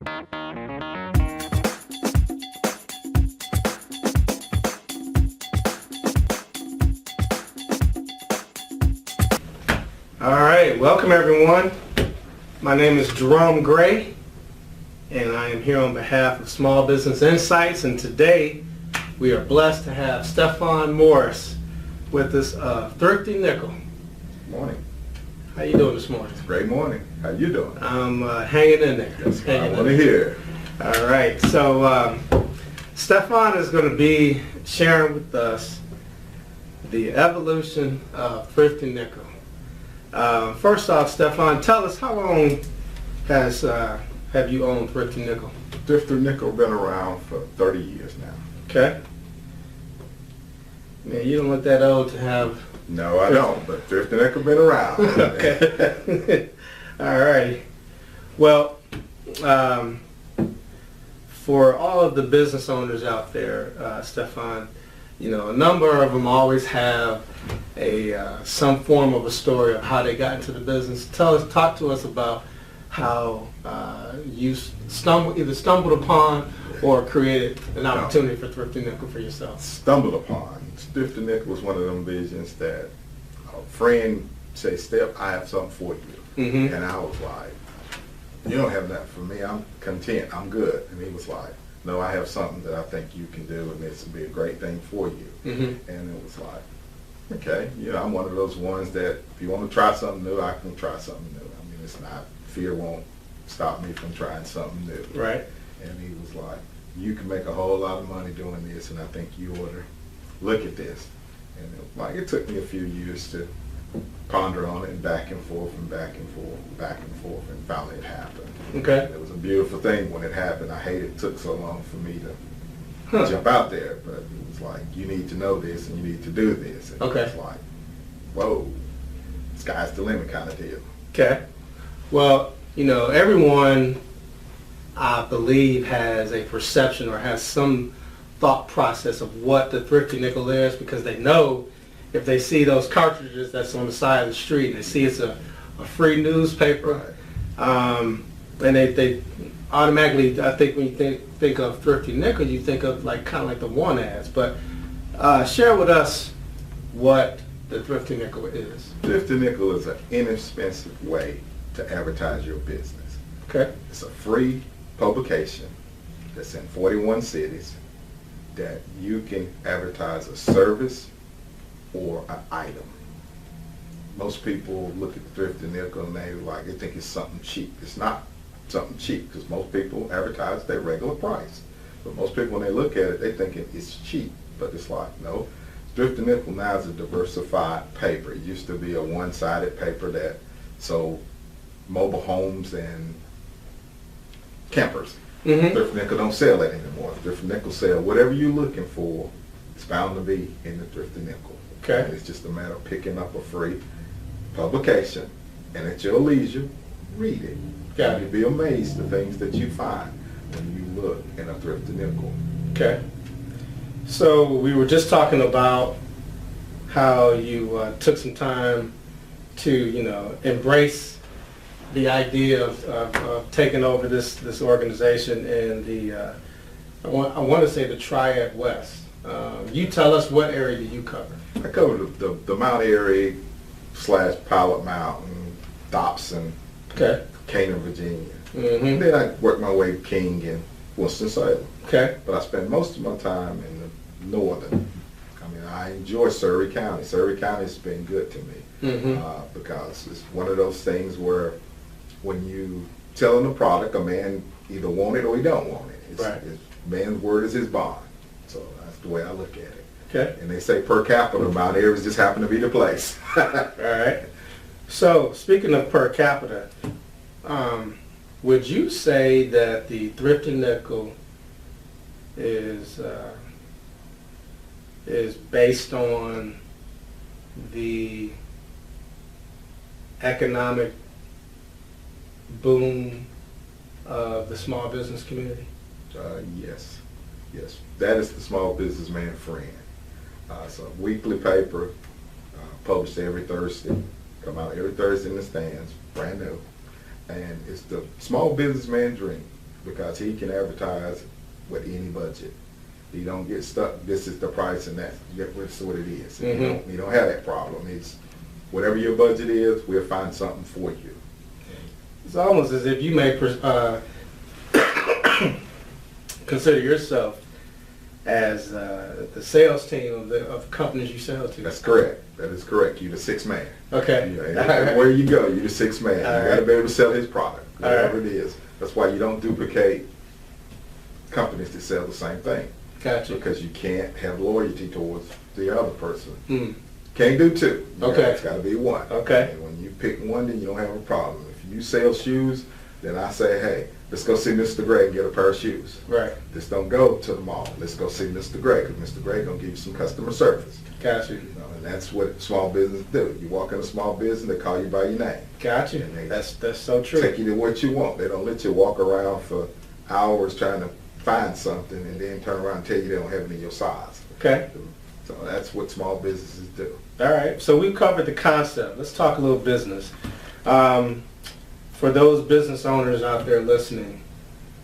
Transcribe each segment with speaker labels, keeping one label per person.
Speaker 1: All right, welcome everyone. My name is Jerome Gray, and I am here on behalf of Small Business Insights, and today we are blessed to have Stefan Morris with us, Thrifty Nickel.
Speaker 2: Morning.
Speaker 1: How you doing this morning?
Speaker 2: It's a great morning. How you doing?
Speaker 1: I'm hanging in there.
Speaker 2: That's what I want to hear.
Speaker 1: All right, so Stefan is going to be sharing with us the evolution of Thrifty Nickel. First off, Stefan, tell us how long have you owned Thrifty Nickel?
Speaker 2: Thrifty Nickel been around for 30 years now.
Speaker 1: Okay. Man, you don't look that old to have.
Speaker 2: No, I don't, but Thrifty Nickel been around.
Speaker 1: Okay. All right. Well, for all of the business owners out there, Stefan, you know, a number of them always have some form of a story of how they got into the business. Talk to us about how you either stumbled upon or created an opportunity for Thrifty Nickel for yourself.
Speaker 2: Stumbled upon. Thrifty Nickel was one of them visions that a friend said, "Steph, I have something for you."
Speaker 1: Mm-hmm.
Speaker 2: And I was like, "You don't have that for me. I'm content. I'm good." And he was like, "No, I have something that I think you can do, and this will be a great thing for you."
Speaker 1: Mm-hmm.
Speaker 2: And it was like, okay, you know, I'm one of those ones that if you want to try something new, I can try something new. I mean, it's not, fear won't stop me from trying something new.
Speaker 1: Right.
Speaker 2: And he was like, "You can make a whole lot of money doing this, and I think you ought to look at this." And it took me a few years to ponder on it, and back and forth and back and forth and back and forth, and finally it happened.
Speaker 1: Okay.
Speaker 2: And it was a beautiful thing when it happened. I hate it took so long for me to jump out there, but it was like, you need to know this and you need to do this. And
Speaker 1: Okay.
Speaker 2: it was like, whoa, sky's the limit kind of deal.
Speaker 1: Okay. Well, you know, everyone, I believe, has a perception or has some thought process of what the Thrifty Nickel is, because they know if they see those cartridges that's on the side of the street and they see it's a free newspaper,
Speaker 2: Right.
Speaker 1: and they automatically, I think when you think of Thrifty Nickel, you think of kind of like the want ads. But share with us what the Thrifty Nickel is.
Speaker 2: Thrifty Nickel is an inexpensive way to advertise your business.
Speaker 1: Okay.
Speaker 2: It's a free publication that's in 41 cities that you can advertise a service or an item. Most people look at the Thrifty Nickel and they think it's something cheap. It's not something cheap, because most people advertise their regular price. But most people, when they look at it, they think it's cheap. But it's like, no. Thrifty Nickel now is a diversified paper. It used to be a one-sided paper that sold mobile homes and campers.
Speaker 1: Mm-hmm.
Speaker 2: Thrifty Nickel don't sell that anymore. Thrifty Nickel sell whatever you're looking for. It's bound to be in the Thrifty Nickel.
Speaker 1: Okay.
Speaker 2: And it's just a matter of picking up a free publication, and at your leisure, read it.
Speaker 1: Got
Speaker 2: And
Speaker 1: it.
Speaker 2: you'll be amazed the things that you find when you look in a Thrifty Nickel.
Speaker 1: Okay. So we were just talking about how you took some time to, you know, embrace the idea of taking over this organization and the I want to say the Triad West. You tell us, what area do you cover?
Speaker 2: I cover the Mount Airy / Pilot Mountain, Dobson,
Speaker 1: Okay.
Speaker 2: Canaan, Virginia.
Speaker 1: Mm-hmm.
Speaker 2: Then I work my way to King and Winston-Salem.
Speaker 1: Okay.
Speaker 2: But I spend most of my time in the northern. I mean, I enjoy Surrey County. Surrey County has been good to me.
Speaker 1: Mm-hmm.
Speaker 2: Because it's one of those things where when you selling a product, a man either want it or he don't want it.
Speaker 1: Right.
Speaker 2: Man's word is his bond. So that's the way I look at it.
Speaker 1: Okay.
Speaker 2: And they say per capita, Mount Airy just happened to be the place.
Speaker 1: All right. So speaking of per capita, would you say that the Thrifty Nickel is based on the economic boom of the small business community?
Speaker 2: Yes. That is the small businessman friend. It's a weekly paper, published every Thursday. Come out every Thursday in the stands, brand new. And it's the small businessman dream. because he can advertise with any budget. You don't get stuck, this is the price and that's what it is. You don't have that problem. It's whatever your budget is, we'll find something for you.
Speaker 1: It's almost as if you may consider yourself as the sales team of companies you sell to.
Speaker 2: That's correct. That is correct. You're the sixth man.
Speaker 1: Okay.
Speaker 2: Everywhere you go, you're the sixth man. You got to be able to sell his product, whatever it is. That's why you don't duplicate companies that sell the same thing.
Speaker 1: Gotcha.
Speaker 2: Because you can't have loyalty towards the other person. Can't do two. It's got to be one.
Speaker 1: Okay.
Speaker 2: And when you pick one, then you don't have a problem. If you sell shoes, then I say, hey, let's go see Mr. Gray and get a pair of shoes.
Speaker 1: Right.
Speaker 2: Just don't go to the mall. Let's go see Mr. Gray, because Mr. Gray gonna give you some customer service.
Speaker 1: Gotcha.
Speaker 2: And that's what small business do. You walk in a small business, they call you by your name.
Speaker 1: Gotcha.
Speaker 2: And they
Speaker 1: That's so true.
Speaker 2: take you to what you want. They don't let you walk around for hours trying to find something and then turn around and tell you they don't have it in your size.
Speaker 1: Okay.
Speaker 2: So that's what small businesses do.
Speaker 1: All right. So we've covered the concept. Let's talk a little business. For those business owners out there listening,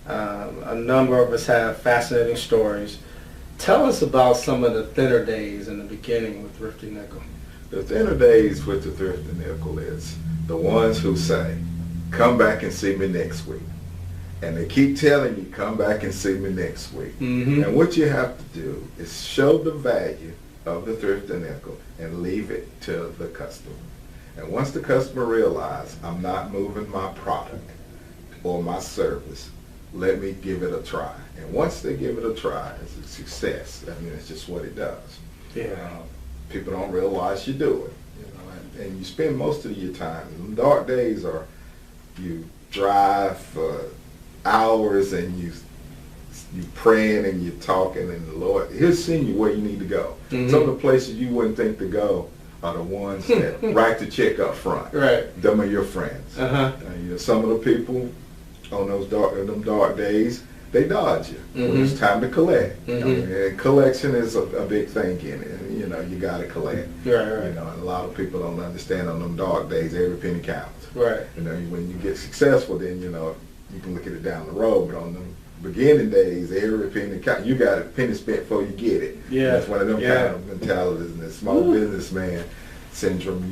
Speaker 1: a number of us have fascinating stories. Tell us about some of the thinner days in the beginning with Thrifty Nickel.
Speaker 2: The thinner days with the Thrifty Nickel is the ones who say, come back and see me next week. And they keep telling you, come back and see me next week. And what you have to do is show the value of the Thrifty Nickel and leave it to the customer. And once the customer realizes I'm not moving my product or my service, let me give it a try. And once they give it a try, it's a success. I mean, it's just what it does. People don't realize you do it. And you spend most of your time. Dark days are you drive for hours and you praying and you're talking, and the Lord, He'll send you where you need to go. Some of the places you wouldn't think to go are the ones that write the check up front.
Speaker 1: Right.
Speaker 2: Them are your friends. Some of the people on those dark days, they dodge you when it's time to collect. And collection is a big thing in it. And, you got to collect.
Speaker 1: Right.
Speaker 2: And a lot of people don't understand on them dark days, every penny counts.
Speaker 1: Right.
Speaker 2: When you get successful, then, you can look at it down the road. But on them beginning days, every penny counts. You got a penny spent before you get it.
Speaker 1: Yeah.
Speaker 2: That's one of them kind of mentalities. And the small businessman syndrome,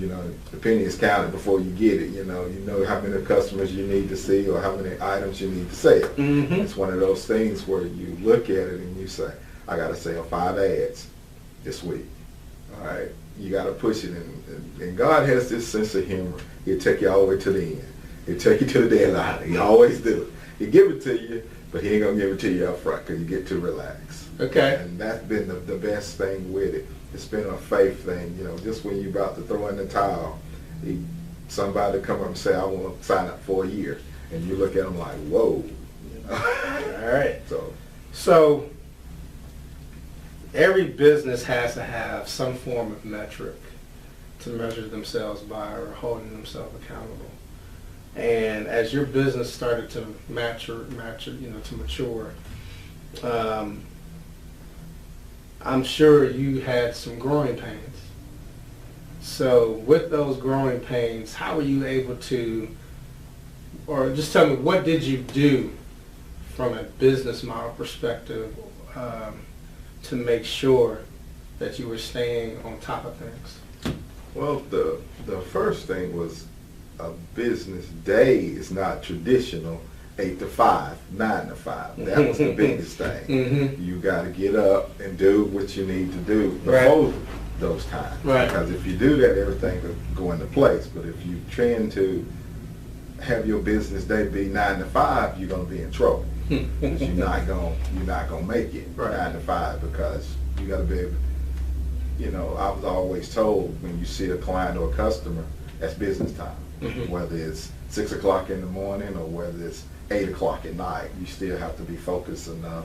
Speaker 2: the penny is counted before you get it. You know how many customers you need to see or how many items you need to sell. It's one of those things where you look at it and you say, I got to sell 5 ads this week. All right, you got to push it, and God has this sense of humor. He'll take you all the way to the end. He'll take you to the deadline. He always do. He'll give it to you, but he ain't gonna give it to you up front because you get too relaxed.
Speaker 1: Okay.
Speaker 2: And that's been the best thing with it. It's been a faith thing. Just when you're about to throw in the towel, somebody come up and say, I want to sign up for a year, and you look at them like, whoa.
Speaker 1: All right.
Speaker 2: So
Speaker 1: every business has to have some form of metric to measure themselves by or holding themselves accountable. And as your business started to mature, I'm sure you had some growing pains. So with those growing pains, how were you able to, or just tell me, what did you do from a business model perspective to make sure that you were staying on top of things?
Speaker 2: Well, the first thing was a business day is not traditional 8 to 5, 9 to 5. That was the biggest thing. You got to get up and do what you need to do before those times.
Speaker 1: Right.
Speaker 2: Because if you do that, everything will go into place. But if you trend to have your business day be 9 to 5, you're going to be in trouble. Because you're not gonna make it 9 to 5, because you got to be able. I was always told, when you see a client or a customer, that's business time. Whether it's 6 o'clock in the morning or whether it's 8 o'clock at night, you still have to be focused enough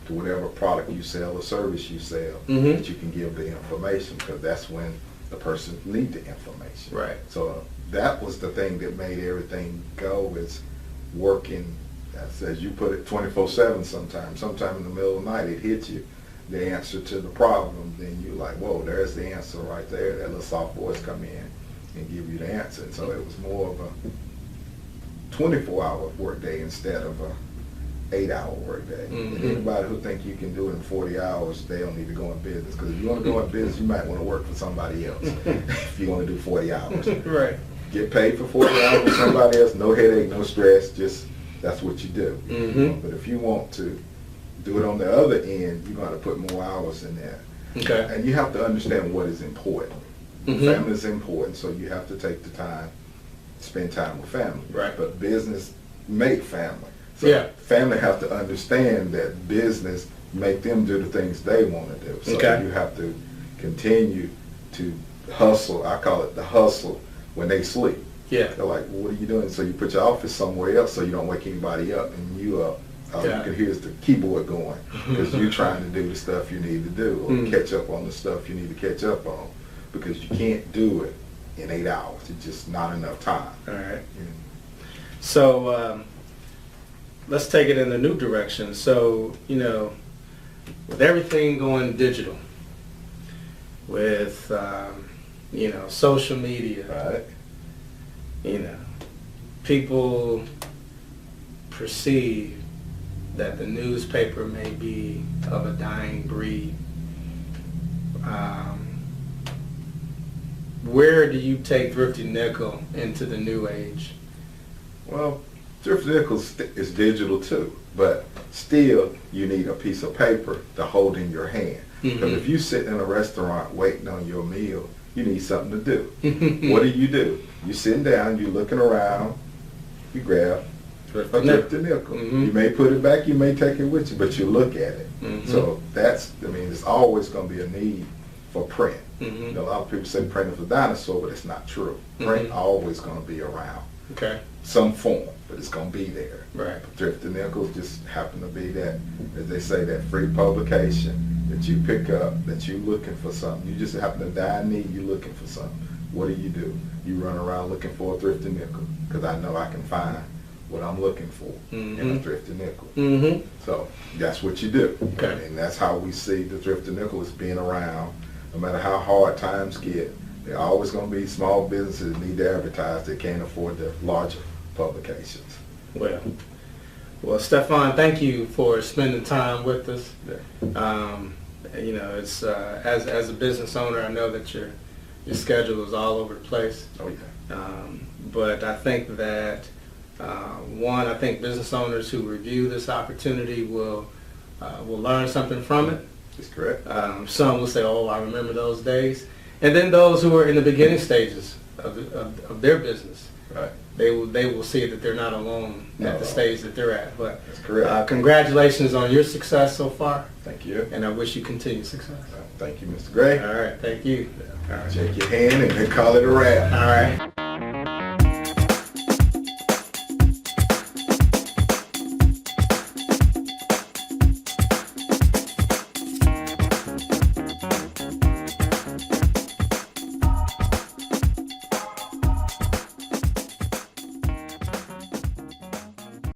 Speaker 2: to whatever product you sell or service you sell that you can give the information, because that's when the person needs the information.
Speaker 1: Right.
Speaker 2: So that was the thing that made everything go, is working, as you put it, 24/7 sometimes. Sometime in the middle of the night it hits you, the answer to the problem, then you're like, whoa, there's the answer right there. That little soft voice come in and give you the answer. And so it was more of a 24-hour work day instead of a 8-hour workday. And anybody who think you can do it in 40 hours, they don't need to go in business. Because if you want to go in business, you might want to work for somebody else if you want to do 40 hours.
Speaker 1: Right.
Speaker 2: Get paid for 40 hours with somebody else, no headache, no stress, just that's what you do. But if you want to do it on the other end, you're going to put more hours in there.
Speaker 1: Okay.
Speaker 2: And you have to understand what is important. Family is important, so you have to take the time, spend time with family.
Speaker 1: Right.
Speaker 2: But business make family. So
Speaker 1: Yeah.
Speaker 2: family have to understand that business make them do the things they want to do. So
Speaker 1: Okay.
Speaker 2: you have to continue to hustle. I call it the hustle when they sleep.
Speaker 1: Yeah.
Speaker 2: They're like, well, what are you doing? So you put your office somewhere else so you don't wake anybody up, and you up. All
Speaker 1: Yeah.
Speaker 2: you can hear is the keyboard going because you're trying to do the stuff you need to do or catch up on the stuff you need to catch up on, because you can't do it in 8 hours. It's just not enough time.
Speaker 1: All right. So let's take it in a new direction. So, with everything going digital, with, social media,
Speaker 2: Right.
Speaker 1: People perceive that the newspaper may be of a dying breed. Where do you take Thrifty Nickel into the new age?
Speaker 2: Well, Thrifty Nickel is digital too, but still you need a piece of paper to hold in your hand. Because if you sit in a restaurant waiting on your meal, you need something to do. What do? You sitting down, you looking around, you grab a Thrifty Nickel. You may put it back, you may take it with you, but you look at it. So it's always going to be a need for print. A lot of people say print is a dinosaur, but it's not true. Print always going to be around.
Speaker 1: Okay.
Speaker 2: Some form, but it's going to be there.
Speaker 1: Right.
Speaker 2: Thrifty Nickels just happen to be that, as they say, that free publication that you pick up, that you're looking for something. You just happen to die in need, you're looking for something. What do? You run around looking for a Thrifty Nickel, because I know I can find what I'm looking for in a Thrifty Nickel. So that's what you do.
Speaker 1: Okay.
Speaker 2: And that's how we see the Thrifty Nickel as being around. No matter how hard times get, there are always going to be small businesses that need to advertise that can't afford the larger publications.
Speaker 1: Well, Stefan, thank you for spending time with us. It's as a business owner, I know that your schedule is all over the place.
Speaker 2: Oh yeah.
Speaker 1: But I think that I think business owners who review this opportunity will learn something from it.
Speaker 2: That's correct.
Speaker 1: Some will say, "Oh, I remember those days," and then those who are in the beginning stages of their business,
Speaker 2: Right.
Speaker 1: they will see that they're not alone at the stage that they're at. But
Speaker 2: That's correct.
Speaker 1: Congratulations on your success so far,
Speaker 2: Thank you.
Speaker 1: and I wish you continued success.
Speaker 2: Thank you, Mr. Gray.
Speaker 1: All right, thank you. All right.
Speaker 2: Shake your hand and then call it a wrap.
Speaker 1: All right.